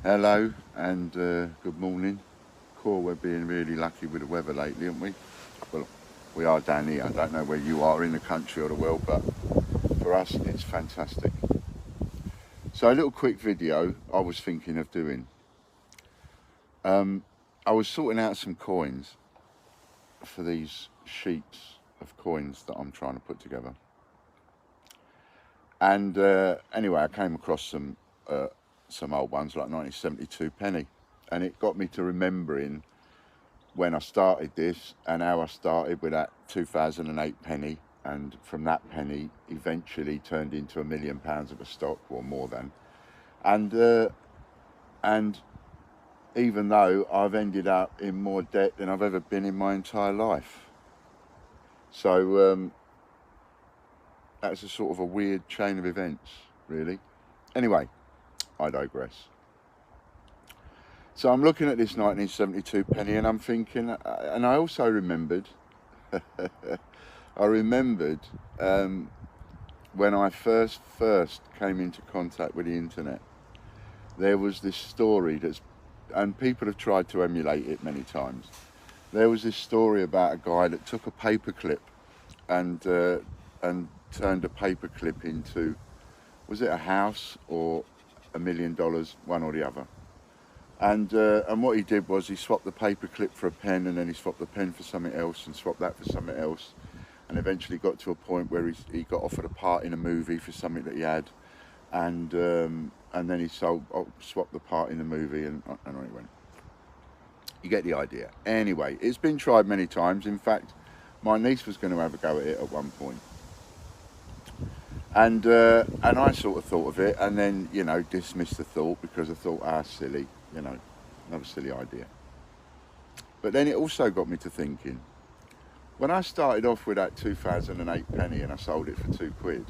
Hello and good morning. Cool, we're being really lucky with the weather lately, aren't we? Well, we are down here. I don't know where you are in the country or the world, but for us it's fantastic. So a little quick video I was thinking of doing. I was sorting out some coins for these sheets of coins that I'm trying to put together. And anyway, I came across some old ones like 1972 penny, and it got me to remembering when I started this and how I started with that 2008 penny, and from that penny eventually turned into £1 million of a stock, or more than. And even though I've ended up in more debt than I've ever been in my entire life. So that's a sort of a weird chain of events, really. Anyway, I digress. So I'm looking at this 1972 penny and I'm thinking, and I also remembered, when I first came into contact with the internet, there was this story and people have tried to emulate it many times. There was this story about a guy that took a paperclip and turned a paperclip into, was it a house or $1 million, one or the other? And what he did was he swapped the paperclip for a pen, and then he swapped the pen for something else, and swapped that for something else, and eventually got to a point where he got offered a part in a movie for something that he had, and then he swapped the part in the movie, and on it went. You get the idea. Anyway, it's been tried many times. In fact, my niece was going to have a go at it at one point. And I sort of thought of it, and then, dismissed the thought because I thought, silly, another silly idea. But then it also got me to thinking, when I started off with that 2008 penny and I sold it for £2,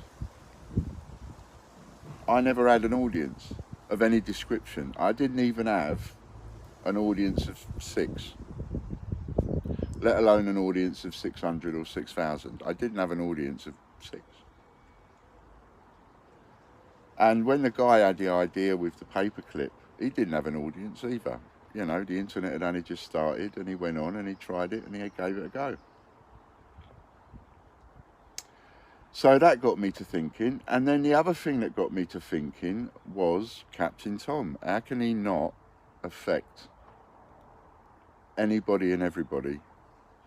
I never had an audience of any description. I didn't even have an audience of 6, let alone an audience of 600 or 6,000. I didn't have an audience of 6. And when the guy had the idea with the paperclip, he didn't have an audience either. The internet had only just started, and he went on and he tried it and he gave it a go. So that got me to thinking. And then the other thing that got me to thinking was Captain Tom. How can he not affect anybody and everybody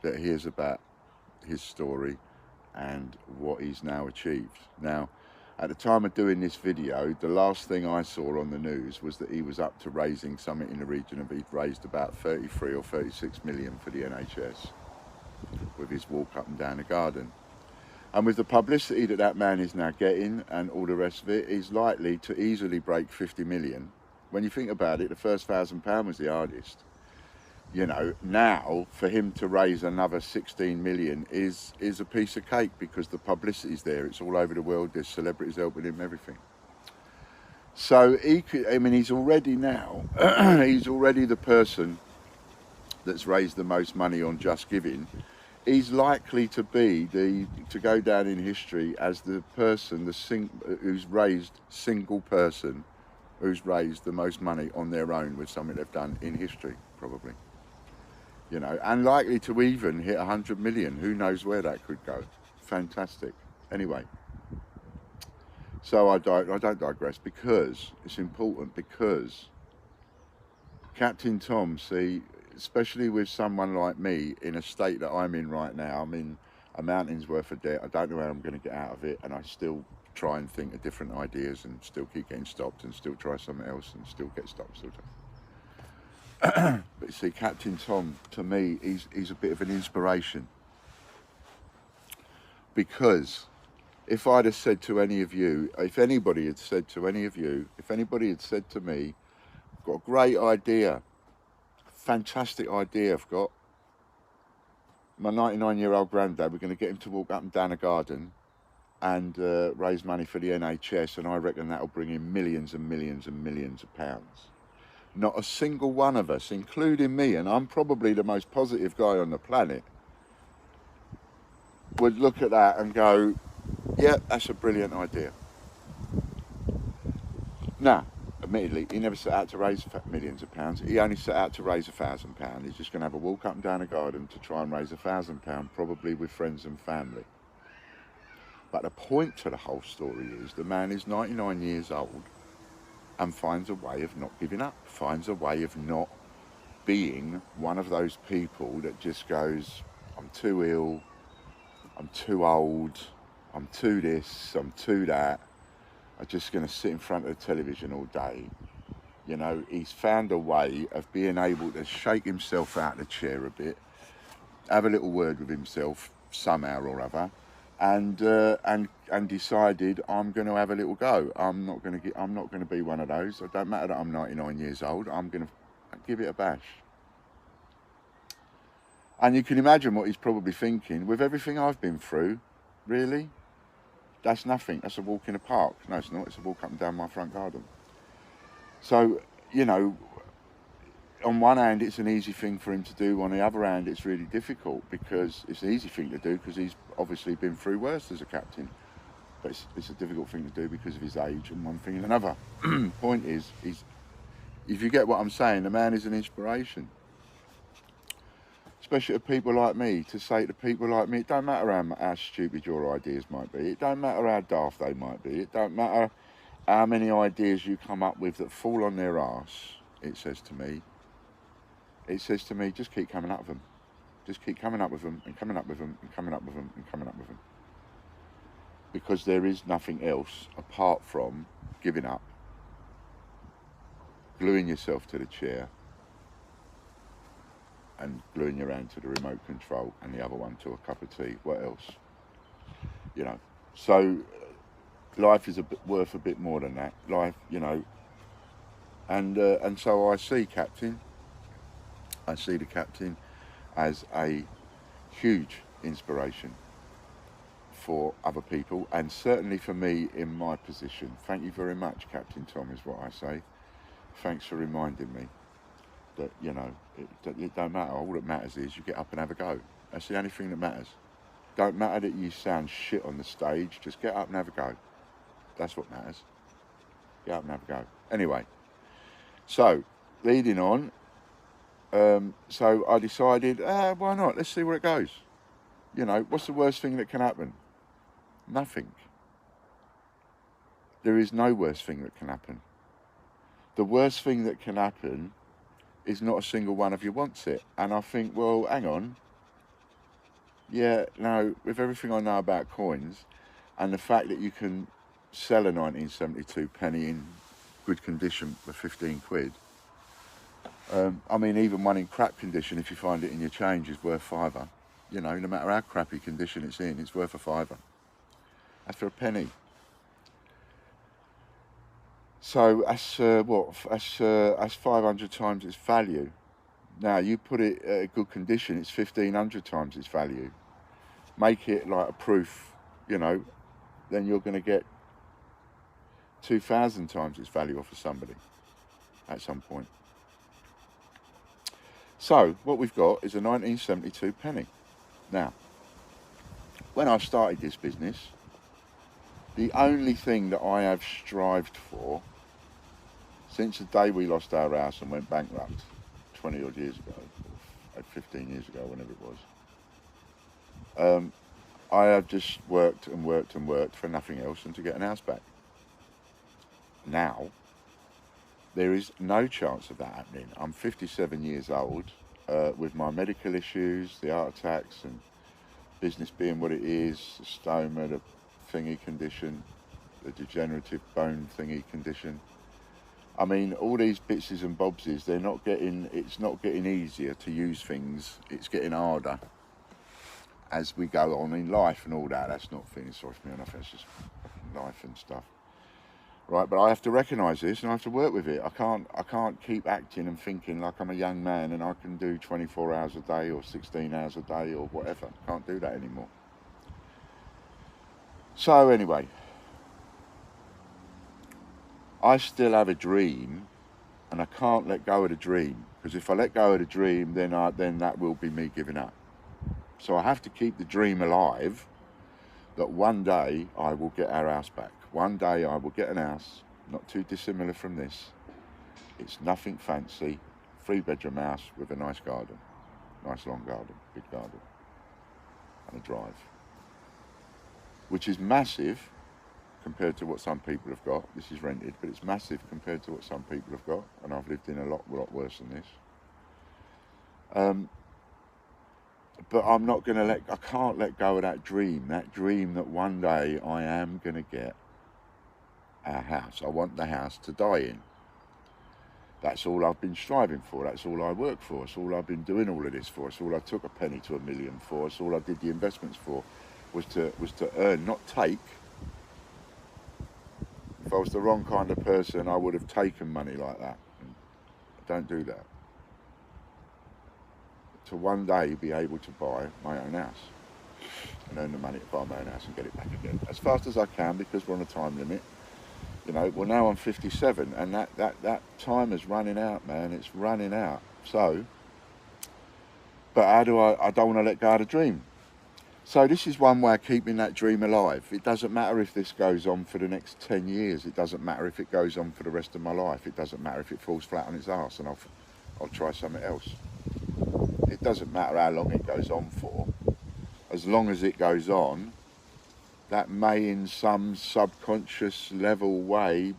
that hears about his story and what he's now achieved? Now, at the time of doing this video, the last thing I saw on the news was that he was up to raising something in the region of, he'd raised about 33 or 36 million for the NHS with his walk up and down the garden. And with the publicity that man is now getting and all the rest of it, he's likely to easily break 50 million. When you think about it, the first £1,000 was the hardest. Now for him to raise another 16 million is a piece of cake, because the publicity's there. It's all over the world. There's celebrities helping him, everything. So he's already now, he's already the person that's raised the most money on Just Giving. He's likely to be to go down in history as the person, single person who's raised the most money on their own with something they've done in history, probably. And likely to even hit 100 million. Who knows where that could go? Fantastic. Anyway, so I don't digress, because it's important, because Captain Tom, see, especially with someone like me in a state that I'm in right now, I'm in a mountain's worth of debt. I don't know how I'm going to get out of it, and I still try and think of different ideas and still keep getting stopped and still try something else and still get stopped. But you see, Captain Tom, to me, he's a bit of an inspiration, because if I'd have said to any of you, if anybody had said to me, I've got a great idea, fantastic idea I've got, my 99-year-old granddad, we're going to get him to walk up and down a garden and raise money for the NHS, and I reckon that'll bring in millions and millions and millions of pounds. Not a single one of us, including me, and I'm probably the most positive guy on the planet, would look at that and go, yeah, that's a brilliant idea. Now, Admittedly, he never set out to raise millions of pounds. He only set out to raise £1,000. He's just going to have a walk up and down a garden to try and raise £1,000, probably with friends and family. But the point to the whole story is the man is 99 years old and finds a way of not giving up, finds a way of not being one of those people that just goes, I'm too ill, I'm too old, I'm too this, I'm too that. I'm just going to sit in front of the television all day. You know, he's found a way of being able to shake himself out of the chair a bit, have a little word with himself somehow or other, and decided, I'm going to have a little go. I'm not going to be one of those. It don't matter that I'm 99 years old. I'm going to give it a bash. And you can imagine what he's probably thinking. With everything I've been through, really? That's nothing. That's a walk in the park. No, it's not. It's a walk up and down my front garden. So, you know, on one hand, it's an easy thing for him to do. On the other hand, it's really difficult because it's an easy thing to do because he's obviously been through worse as a captain. But it's a difficult thing to do because of his age and one thing and another. Point is, if you get what I'm saying, the man is an inspiration. Especially to people like me, to say to people like me, it don't matter how stupid your ideas might be. It don't matter how daft they might be. It don't matter how many ideas you come up with that fall on their arse, it says to me. It says to me, just keep coming up with them. Just keep coming up with them and coming up with them and coming up with them and coming up with them. Because there is nothing else apart from giving up, gluing yourself to the chair, and gluing your hand to the remote control and the other one to a cup of tea. What else? You know, so life is worth a bit more than that. Life, you know, and so I see Captain. I see the Captain as a huge inspiration for other people, and certainly for me in my position. Thank you very much, Captain Tom, is what I say. Thanks for reminding me that, you know, it don't matter. All that matters is you get up and have a go. That's the only thing that matters. Don't matter that you sound shit on the stage. Just get up and have a go. That's what matters. Get up and have a go. Anyway, so leading on, so I decided, why not? Let's see where it goes. You know, what's the worst thing that can happen? Nothing. There is no worst thing that can happen. The worst thing that can happen is not a single one of you wants it. And I think, well, hang on. Yeah, no, with everything I know about coins and the fact that you can sell a 1972 penny in good condition for 15 quid. I mean, even one in crap condition, if you find it in your change, is worth £5. You know, no matter how crappy condition it's in, it's worth a £5. That's for a penny. So that's 500 times its value. Now you put it at a good condition, it's 1,500 times its value. Make it like a proof, you know, then you're going to get 2,000 times its value off of somebody at some point. So what we've got is a 1972 penny. Now, when I started this business, the only thing that I have strived for since the day we lost our house and went bankrupt 20 odd years ago, or 15 years ago, whenever it was, I have just worked and worked and worked for nothing else than to get an house back. Now, there is no chance of that happening. I'm 57 years old, with my medical issues, the heart attacks and business being what it is, the stoma, the thingy condition, the degenerative bone thingy condition. I mean, all these bitses and bobses, it's not getting easier to use things, it's getting harder as we go on in life and all that. That's not feeling sorry for me enough, that's just life and stuff. Right, but I have to recognise this and I have to work with it. I can't keep acting and thinking like I'm a young man and I can do 24 hours a day or 16 hours a day or whatever. I can't do that anymore. So anyway, I still have a dream and I can't let go of the dream, because if I let go of the dream, then that will be me giving up. So I have to keep the dream alive that one day I will get our house back. One day I will get an house, not too dissimilar from this, It's nothing fancy, 3-bedroom house with a nice garden, nice long garden, big garden, and a drive, which is massive compared to what some people have got. This is rented, but it's massive compared to what some people have got, and I've lived in a lot worse than this. But I'm not going to I can't let go of that dream that one day I am going to get our house. I want the house to die in. That's all I've been striving for. That's all I work for. It's all I've been doing all of this for. It's all I took a penny to a million for. It's all I did the investments for, was to earn, not take. If I was the wrong kind of person, I would have taken money like that. I don't do that. To one day be able to buy my own house and earn the money to buy my own house and get it back again as fast as I can, because we're on a time limit. You know, well, now I'm 57 and that time is running out, man. It's running out. So, but how do I don't want to let go of the dream. So this is one way of keeping that dream alive. It doesn't matter if this goes on for the next 10 years. It doesn't matter if it goes on for the rest of my life. It doesn't matter if it falls flat on its arse and I'll try something else. It doesn't matter how long it goes on for. As long as it goes on, that may in some subconscious level way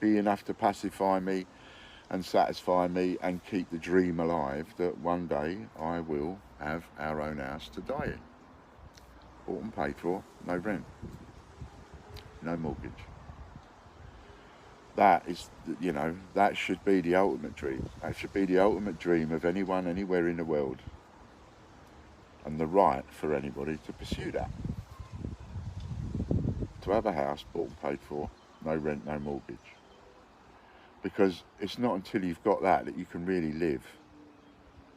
be enough to pacify me and satisfy me and keep the dream alive that one day I will have our own house to die in. Bought and paid for, no rent, no mortgage. That is, you know, that should be the ultimate dream. That should be the ultimate dream of anyone, anywhere in the world. And the right for anybody to pursue that. To have a house bought and paid for, no rent, no mortgage. Because it's not until you've got that you can really live.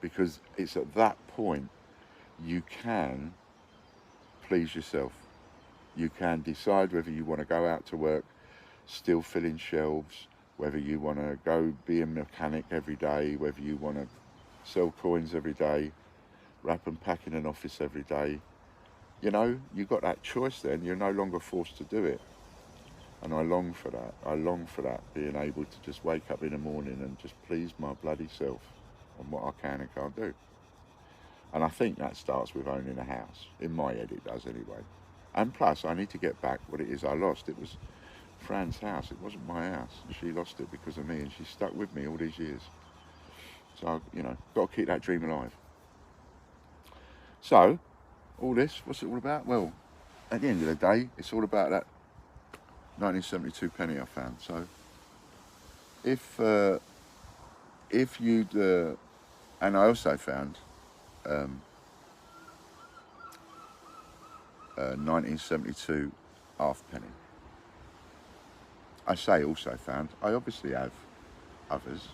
Because it's at that point you can please yourself. You can decide whether you want to go out to work, still filling shelves, whether you want to go be a mechanic every day, whether you want to sell coins every day, wrap and pack in an office every day. You know, you've got that choice then. You're no longer forced to do it. And I long for that. I long for that, being able to just wake up in the morning and just please my bloody self on what I can and can't do. And I think that starts with owning a house. In my head it does anyway. And plus, I need to get back what it is I lost. It was Fran's house. It wasn't my house. She lost it because of me, and she stuck with me all these years. So, you know, got to keep that dream alive. So, all this, what's it all about? Well, at the end of the day, it's all about that 1972 penny I found. So, if you'd, and I also found 1972 halfpenny. I say also found. I obviously have others.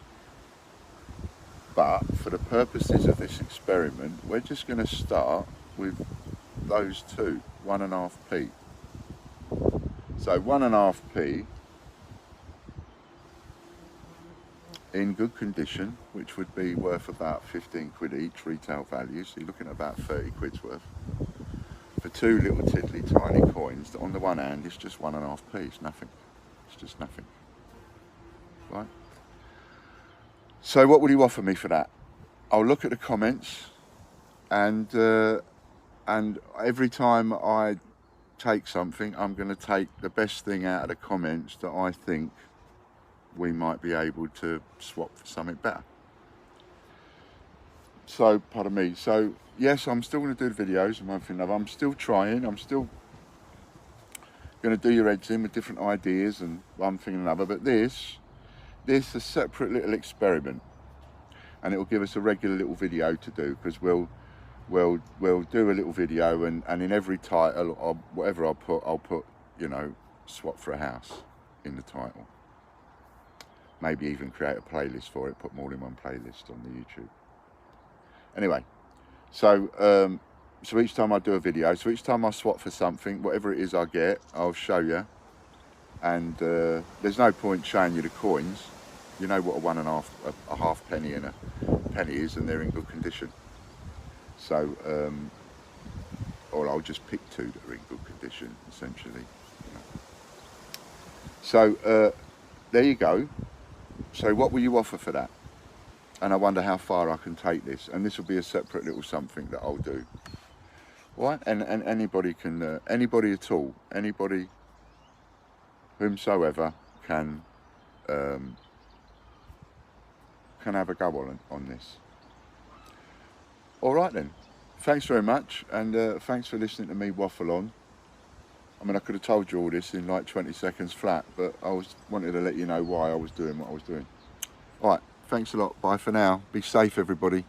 But for the purposes of this experiment, we're just going to start with those two, 1.5p. So 1.5p in good condition, which would be worth about 15 quid each, retail value, so you're looking at about 30 quid's worth. For two little tiddly tiny coins that on the one hand is just 1.5p, it's nothing. It's just nothing. Right? So what would you offer me for that? I'll look at the comments, and every time I take something, I'm going to take the best thing out of the comments that I think we might be able to swap for something better. So, pardon me. So, yes, I'm still going to do the videos and one thing or another. I'm still trying. I'm still going to do your heads in with different ideas and one thing and another. But this is a separate little experiment, and it will give us a regular little video to do, because we'll do a little video, and in every title or whatever I'll put, you know, swap for a house in the title. Maybe even create a playlist for it, put more in one playlist on the YouTube. Anyway, so so each time I do a video, so each time I swap for something, whatever it is I get, I'll show you. And there's no point showing you the coins. You know what a half penny and a penny is, and they're in good condition. So, or I'll just pick two that are in good condition, essentially. You know. So there you go. So what will you offer for that? And I wonder how far I can take this. And this will be a separate little something that I'll do. Right? And anybody can, anybody at all, anybody, whomsoever, can have a go on this. All right then. Thanks very much, and thanks for listening to me waffle on. I mean, I could have told you all this in like 20 seconds flat, but I wanted to let you know why I was doing what I was doing. All right, thanks a lot. Bye for now. Be safe, everybody.